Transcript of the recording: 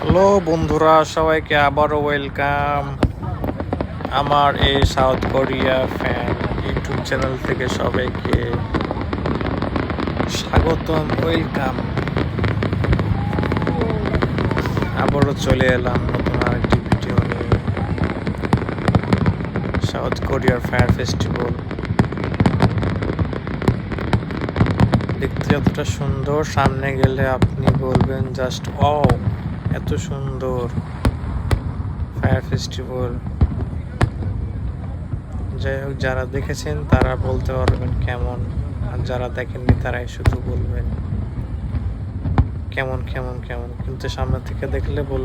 Hello বন্ধুরা, সবাইকে আবারও ওয়েলকাম আমার এই south Korea fan YouTube channel থেকে সবাইকে স্বাগতম, ওয়েলকাম। আবারও চলে এলাম নতুন আরেকটি ভিডিও নিয়ে। সাউথ কোরিয়ার ফায়ার ফেস্টিভ্যাল দেখতে যতটা সুন্দর, সামনে গেলে আপনি বলবেন জাস্ট ও এত সুন্দর ফায়ার ফেস্টিভ্যাল। যাই হোক, যারা দেখেছেন তারা বলতে পারবেন কেমন, আর যারা দেখেননি তারাই শুধু বলবেন কেমন কেমন কেমন, কিন্তু সামনে থেকে দেখলে